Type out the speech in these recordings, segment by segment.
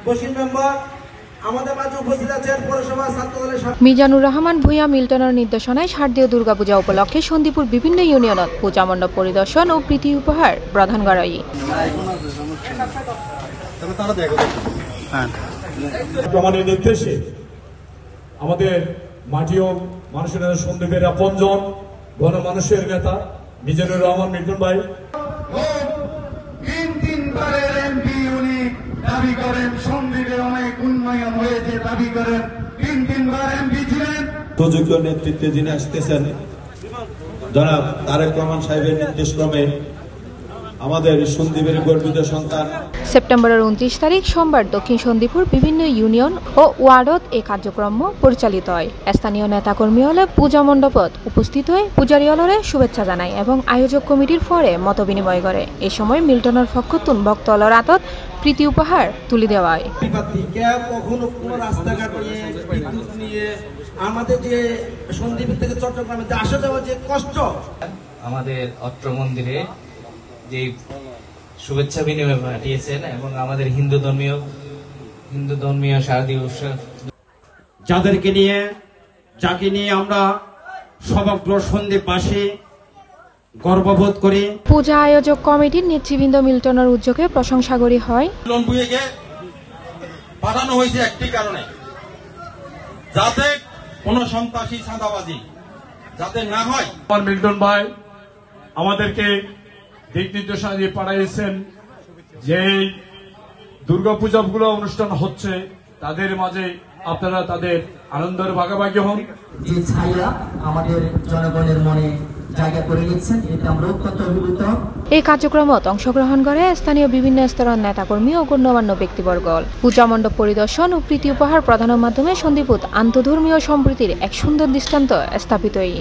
Basir member আমাদের মাঝে উপস্থিত আছেন পৌরসভা ছাত্রদলের মিজানুর রহমান ভূঁইয়া মিল্টনের নির্দেশনায় শারদীয় দুর্গাপূজা উপলক্ষে সন্দীপুর বিভিন্ন ইউনিয়নত পূজা মণ্ডপ পরিদর্শন ও প্রীতি উপহার প্রদান করা হয়। প্রমাণের নির্দেশে আমাদের মাটি ও মানুষের সন্দীপের আপনজন গণমানুষের নেতা মিজানুর রহমান মিল্টন ভাই তিনবারের এমপি উনি দাবি করেন সন্দীপে অনেক উন্নয়ন হয়েছে দাবি করেন তিনবার এমপি ছিলেন। সুযোগ্য নেতৃত্বে যিনি আসতেছেন জনাব তারেক রহমান সাহেবের নির্দেশক্রমে আমাদের সন্দীপের গর্বিত সন্তান। সেপ্টেম্বরের 29 তারিখ সোমবার দক্ষিণ সন্দীপুর বিভিন্ন ইউনিয়ন ও ওয়ার্ডত এই কার্যক্রম পরিচালিত হয়। স্থানীয় নেতাকর্মী হলে পূজা মণ্ডপত উপস্থিত হয়ে পূজারী হলরে শুভেচ্ছা জানায় এবং আয়োজক কমিটির পরে মত বিনিময় করে। এই সময় মিল্টনের পক্ষতুন ভক্তলর হাতত প্রীতি উপহার তুলে দেওয়া হয়। কখনো কোনো রাস্তাঘাট নিয়ে বিদ্যুৎ নিয়ে আমাদের যে সন্দীপ থেকে চট্টগ্রামে আসা যাওয়া যে কষ্ট, আমাদের অত্র মন্দিরে যে শুভেচ্ছা বিনিময় পাঠিয়েছেন এবং আমাদের হিন্দু ধর্মীয় শারদীয় উৎসব যাকে নিয়ে আমরা সমগ্র সন্দীপবাসী গর্ববোধ করি। পূজা আয়োজক কমিটির নেতৃবৃন্দ মিল্টনের উদ্যোগে প্রশংসা করি হয়। পাঠানো হয়েছে একটি কারণে, যাতে কোন সন্ত্রাসী চাঁদাবাজি যাতে না হয়। মিল্টন ভাই আমাদেরকে দিক নির্দেশনা দিয়ে পাঠিয়েছেন যে দুর্গাপূজাগুলো অনুষ্ঠান হচ্ছে তাদের মাঝে আপনারা তাদের আনন্দের ভাগাভাগি হন। যে ছায়া আমাদের জনগণের মনে জায়গা করে নিচ্ছেন, এটা আমরা অত্যন্ত অভিভূত। এই কার্যক্রমত অংশগ্রহণ করে স্থানীয় বিভিন্ন স্তরের নেতাকর্মী ও গণ্যমান্য ব্যক্তিবর্গ। পূজা মণ্ডপ পরিদর্শন ও প্রীতি উপহার প্রদানের মাধ্যমে সন্দীপুত আন্তধর্মীয় সম্প্রীতির এক সুন্দর দৃষ্টান্ত স্থাপিত হয়।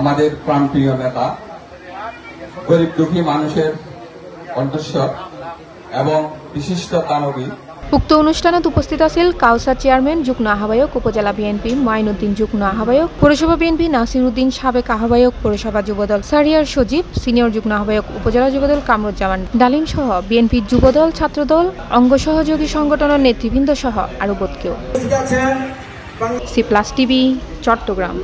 আমাদের প্রাণপ্রিয় নেতা গরিব দুঃখী মানুষের কণ্ঠস্বর এবং বিশিষ্ট দানবী। উক্ত অনুষ্ঠানত উপস্থিত আছিল কাউসার চেয়ারম্যান যুগ্ম আহ্বায়ক উপজেলা বিএনপি মাইনুদ্দিন যুগ্ম আহ্বায়ক পৌরসভা বিএনপি নাসির উদ্দিন সাবেক আহ্বায়ক পৌরসভা যুবদল সারিয়ার সজীব সিনিয়র যুগ্ম আহ্বায়ক উপজেলা যুবদল কামরুজ্জামান ডালিম সহ বিএনপির যুবদল ছাত্রদল অঙ্গ সহযোগী সংগঠনের নেতৃবৃন্দ সহ আরো বোধ কেউ। C plus TV Chittagong.